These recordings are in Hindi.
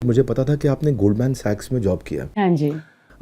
मुझे पता था कि आपने गोल्डमैन सैक्स में जॉब किया हाँ जी।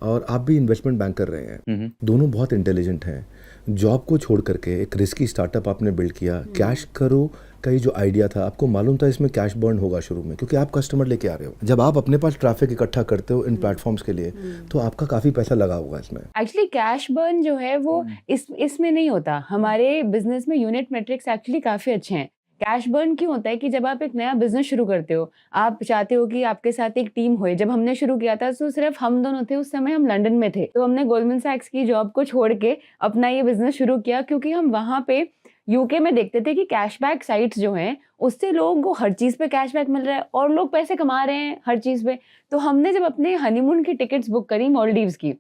और आप भी इन्वेस्टमेंट बैंक कर रहे हैं। दोनों बहुत इंटेलिजेंट हैं। जॉब को छोड़ करके एक रिस्की स्टार्टअप आपने बिल्ड किया। कैश करो का ये जो आइडिया था, आपको मालूम था इसमें कैश बर्न होगा शुरू में, क्योंकि आप कस्टमर लेके आ रहे हो। जब आप अपने पास ट्रैफिक इकट्ठा करते हो इन प्लेटफॉर्म्स के लिए, तो आपका काफ़ी पैसा लगा होगा इसमें। एक्चुअली कैश बर्न जो है वो इसमें नहीं होता। हमारे बिजनेस में यूनिट मेट्रिक्स एक्चुअली काफ़ी अच्छे हैं। कैश बर्न क्यों होता है कि जब आप एक नया बिजनेस शुरू करते हो, आप चाहते हो कि आपके साथ एक टीम होए। जब हमने शुरू किया था तो सिर्फ हम दोनों थे, उस समय हम लंदन में थे। तो हमने गोल्डमैन सैक्स की जॉब को छोड़ के अपना ये बिजनेस शुरू किया, क्योंकि हम वहाँ पे यूके में देखते थे कि कैशबैक साइट्स जो हैं उससे लोगों को हर चीज़ पे कैशबैक मिल रहा है और लोग पैसे कमा रहे हैं हर चीज़ पे। तो हमने जब अपने हनीमून की टिकट्स बुक करी मालदीव्स की,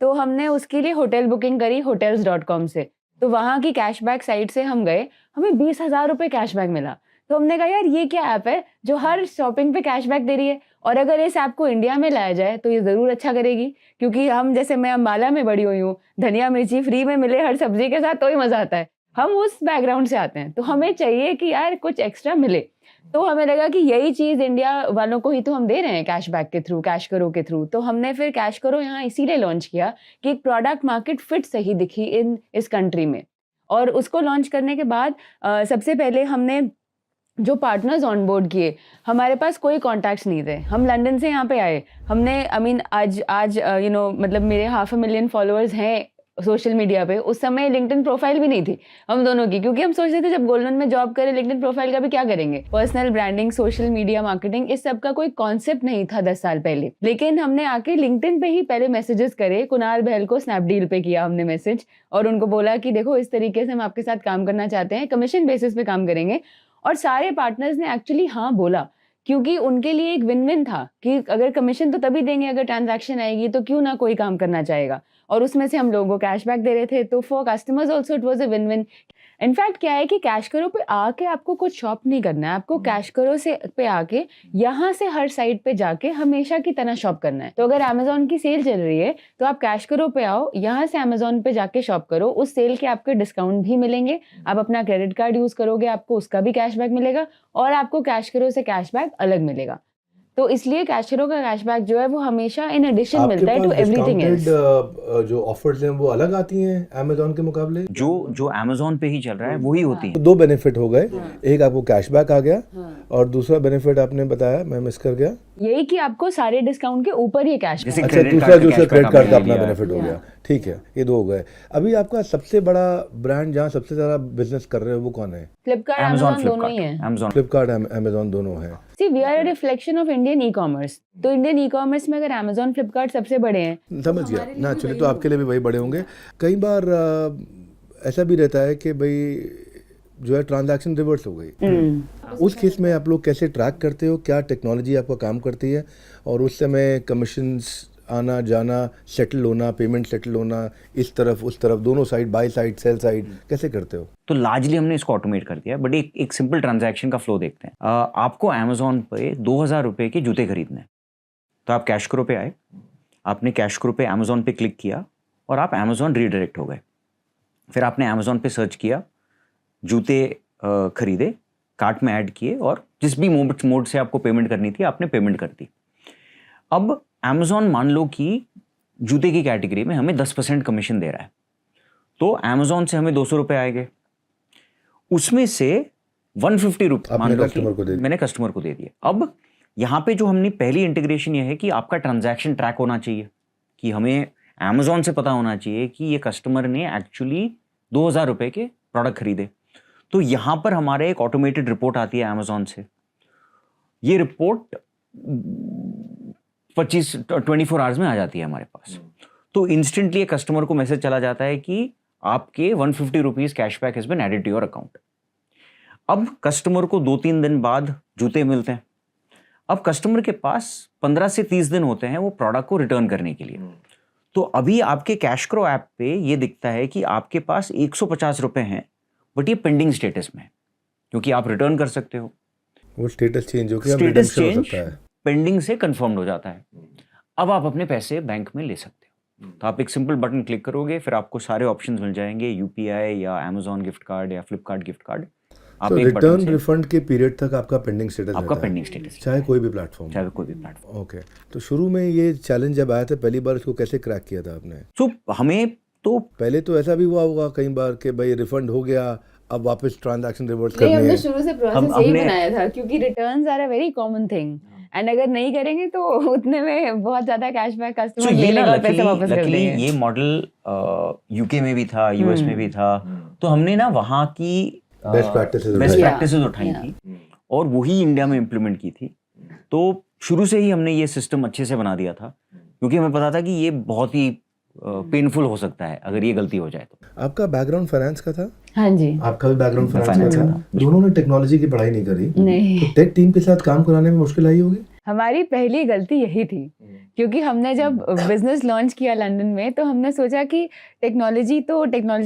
तो हमने उसके लिए होटल बुकिंग करी hotels.com से। तो वहाँ की कैशबैक साइट से हम गए, हमें 20,000 रुपए कैशबैक मिला। तो हमने कहा यार ये क्या ऐप है जो हर शॉपिंग पे कैशबैक दे रही है, और अगर इस ऐप को इंडिया में लाया जाए तो ये ज़रूर अच्छा करेगी। क्योंकि हम, जैसे मैं अम्बाला में बड़ी हुई हूँ, धनिया मिर्ची फ्री में मिले हर सब्जी के साथ तो ही मज़ा आता है। हम उस बैकग्राउंड से आते हैं, तो हमें चाहिए कि यार कुछ एक्स्ट्रा मिले। तो हमें लगा कि यही चीज़ इंडिया वालों को ही तो हम दे रहे हैं कैशबैक के थ्रू, कैश करो के थ्रू। तो हमने फिर कैश करो यहाँ इसीलिए लॉन्च किया कि एक प्रोडक्ट मार्केट फिट सही दिखी इस कंट्री में। और उसको लॉन्च करने के बाद सबसे पहले हमने जो पार्टनर्स ऑन बोर्ड किए, हमारे पास कोई कॉन्टैक्ट्स नहीं थे। हम लंदन से यहाँ पे आए, हमने आज मतलब मेरे 500,000 फॉलोअर्स हैं सोशल मीडिया पे। उस समय लिंक्डइन प्रोफाइल भी नहीं थी हम दोनों की, क्योंकि हम सोचते थे जब गोल्डमैन में जॉब करें लिंक्डइन प्रोफाइल का भी क्या करेंगे। Personal branding, social media marketing, इस सब का कोई कॉन्सेप्ट नहीं था 10 साल पहले। लेकिन हमने आके लिंक्डइन पे ही पहले मैसेजेस करे। कुणाल बहल को स्नैपडील पे किया हमने मैसेज, और उनको बोला कि देखो इस तरीके से हम आपके साथ काम करना चाहते हैं, कमीशन बेसिस पे काम करेंगे। और सारे पार्टनर्स ने एक्चुअली हाँ बोला, क्योंकि उनके लिए एक विन विन था कि अगर कमीशन तो तभी देंगे अगर ट्रांजैक्शन आएगी, तो क्यों ना कोई काम करना चाहेगा। और उसमें से हम लोगों को कैशबैक दे रहे थे, तो for customers also it was a win win. In fact क्या है कि कैश करो पे आके आपको कुछ शॉप नहीं करना है, आपको कैश करो से पे आके यहाँ से हर साइट पे जाके हमेशा की तरह शॉप करना है। तो अगर अमेजोन की सेल चल रही है तो आप कैश करो पे आओ, यहाँ से अमेजोन पे जाके शॉप करो, उस सेल के आपके डिस्काउंट भी मिलेंगे। आप अपना क्रेडिट कार्ड यूज करोगे, आपको उसका भी कैशबैक मिलेगा, और आपको कैश करो से कैशबैक अलग मिलेगा। तो इसलिए कैश करो का कैशबैक जो है वो हमेशा इन एडिशन आपके मिलता है टू पास एवरीथिंग एल्स। डिस्काउंटेड जो ऑफर्स हैं वो अलग आती हैं अमेजोन के मुकाबले? जो अमेजोन पे ही चल रहा है वही होती तो है। दो बेनिफिट हो गए। एक आपको कैशबैक आ गया, और दूसरा बेनिफिट आपने बताया, मैं मिस कर गया। यही कि आपको सारे डिस्काउंट के ऊपर ये कैश जैसे अच्छा, क्रेडिट दूसरा कार्ड का जो cashback क्रेडिट कार्ड का आपने अपना लिया। बेनिफिट हो गया। ठीक है, ये दो हो गए। अभी आपका सबसे बड़ा ब्रांड जहाँ सबसे ज़्यादा बिजनेस कर रहे हो वो कौन है? फ्लिपकार्ट, अमेजोन, अमेजोन दोनों ही हैं। अमेजोन। फ्लिपकार्ट, अमेजोन दोनों हैं। See we are a reflection of Indian e commerce. तो इंडियन ई कॉमर्स में अगर अमेजोन फ्लिपकार्ट सबसे बड़े हैं, समझ गया ना। चलिए, तो आपके लिए भी वही बड़े होंगे। कई बार ऐसा भी रहता है कि भाई जो है ट्रांजैक्शन रिवर्स हो गई। उस केस में आप लोग कैसे ट्रैक करते हो? क्या टेक्नोलॉजी आपका काम करती है? और उस समय कमीशंस आना जाना, सेटल होना, पेमेंट सेटल होना, इस तरफ उस तरफ, दोनों side, by side sell side, कैसे करते हो? तो लार्जली हमने इसको ऑटोमेट कर दिया, बट एक सिंपल ट्रांजैक्शन का फ्लो देखते हैं। आपको अमेजोन पे 2,000 रुपए के जूते खरीदने हैं, तो आप कैश करो पे आए, आपने कैश करो पे अमेजोन पे क्लिक किया और आप अमेजोन रीडायरेक्ट हो गए। फिर आपने अमेजोन पे सर्च किया, जूते खरीदे, कार्ट में ऐड किए, और जिस भी मोड से आपको पेमेंट करनी थी आपने पेमेंट कर दी। अब अमेजोन मान लो कि जूते की कैटेगरी में हमें 10% कमीशन दे रहा है, तो अमेजोन से हमें 200 रुपए आएंगे, उसमें से 150 रुपये मान लो कि मैंने कस्टमर को दे दिए। अब यहाँ पे जो हमने पहली इंटीग्रेशन ये है कि आपका ट्रांजैक्शन ट्रैक होना चाहिए, कि हमें अमेजोन से पता होना चाहिए कि ये कस्टमर ने एक्चुअली 2,000 रुपए के प्रोडक्ट खरीदे। तो यहाँ पर हमारे एक ऑटोमेटेड रिपोर्ट आती है अमेजोन से। ये रिपोर्ट 24 आवर्स में आ जाती है हमारे पास। तो इंस्टेंटली कस्टमर को मैसेज चला जाता है कि आपके 150 rupees cashback has been added to your account. अब कस्टमर को 2-3 दिन बाद जूते मिलते हैं। अब कस्टमर के पास 15 से 30 दिन होते हैं वो प्रोडक्ट को रिटर्न करने के लिए। तो अभी आपके कैशक्रो ऐप पे ये दिखता है कि आपके पास 150 रुपए हैं, बट ये पेंडिंग स्टेटस में है, क्योंकि आप रिटर्न कर सकते हो। वो स्टेटस चेंज हो गया, स्टेटस चेंज पेंडिंग से कंफर्म्ड हो जाता है। अब आप अपने पैसे बैंक में ले सकते हो। तो आप एक सिंपल बटन क्लिक करोगे, फिर आपको सारे ऑप्शंस मिल जाएंगे, यूपीआई या अमेजोन गिफ्ट कार्ड या फ्लिपकार्ट गिफ्ट कार्ड। आप तो एक बटन रिटर्न से रिफंड के पीरियड तक आपका पेंडिंग स्टेटस आपका पेंडिंग स्टेटस, चाहे कोई भी प्लेटफॉर्म। चाहे कोई भी प्लेटफॉर्म। ओके, तो शुरू में ये चैलेंज जब आया था पहली बार, इसको कैसे क्रैक किया था आपने? सो हमें तो पहले तो ऐसा भी हुआ होगा कई बार कि भाई रिफंड हो गया, अब वापस ट्रांजैक्शन रिवर्स नहीं, करनी हमने है। शुरू से प्रोसेस हम- यही हमने- बनाया था क्योंकि returns are a very common thing and अगर नहीं करेंगे तो उतने में बहुत ज्यादा कैशबैक सो कस्टमर ये ले ना लेगा और पैसे वापस कर लकीली देंगे। ये मॉडल यूके में भी था, यूएस में भी था, तो हमने ना वहाँ की Best practices बेस्ट उठाई। प्रैक्टिसेस उठाई Yeah. थी और वही इंडिया में इम्प्लीमेंट की थी। तो शुरू से ही हमने ये सिस्टम अच्छे से बना दिया था क्योंकि हमें पता था कि ये बहुत ही पेनफुल हो सकता है अगर ये गलती हो जाए तो। आपका बैकग्राउंड फाइनेंस का था? हाँ जी। आपका भी बैकग्राउंड फाइनेंस फाइनेंस का का था? दोनों ने टेक्नोलॉजी की पढ़ाई नहीं करी, नहीं, तो टेक टीम के साथ काम कराने में मुश्किल आई होगी? हमारी पहली गलती यही थी क्योंकि हमने जब बिजनेस लॉन्च किया लंदन में तो हमने सोचा कि टेक्नोलॉजी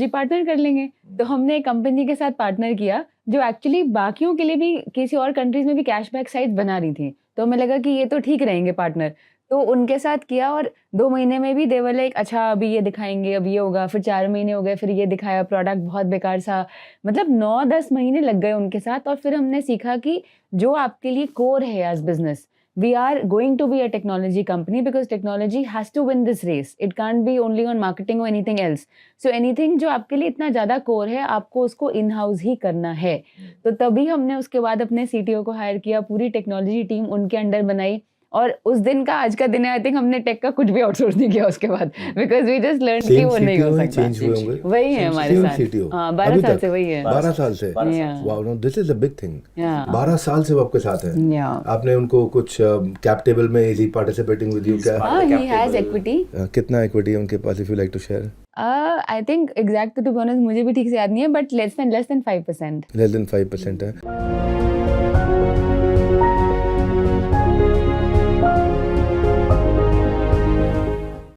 पार्टनर कर लेंगे, तो हमने एक कंपनी के साथ पार्टनर किया जो एक्चुअली बाकियों के लिए भी किसी और कंट्रीज में भी कैशबैक साइट बना रही थी, तो हमें लगा कि ये तो ठीक रहेंगे पार्टनर, तो उनके साथ किया और 2 महीने में भी दे वाले लाइक अच्छा अभी ये दिखाएंगे, अब ये होगा, फिर 4 महीने हो गए, फिर ये दिखाया, प्रोडक्ट बहुत बेकार सा, मतलब 9-10 महीने लग गए उनके साथ। और फिर हमने सीखा कि जो आपके लिए कोर है as business, we are going to be a technology company because technology has to win this race. It can't be only on marketing or anything else. So anything जो आपके लिए इतना ज़्यादा core है, आपको उसको in house ही करना है। तो तभी हमने उसके बाद अपने CTO को हायर किया, पूरी टेक्नोलॉजी टीम उनके अंडर बनाई और उस दिन का आज का दिन है। आई थिंक हमने टेक का कुछ भी आउटसोर्स नहीं किया उसके बाद बिकॉज वी जस्ट लर्न कि वो नहीं हो सकता। चेंज हुए होंगे? वही है हमारे Same साथ। CTO? हाँ, अभी 12 साल तक? से वही है। 12 साल से? Yeah. Wow, no this is a big thing. Yeah. 12 साल से वो आपके साथ है। Yeah. आपने उनको कुछ कैप टेबल में इजी पार्टिसिपेटिंग विद यू क्या? हाँ, he has equity. कितना इक्विटी है उनके पास, if you like to share? I think exact to be honest मुझे भी ठीक से याद नहीं है, but less than 5%. Less than 5% है।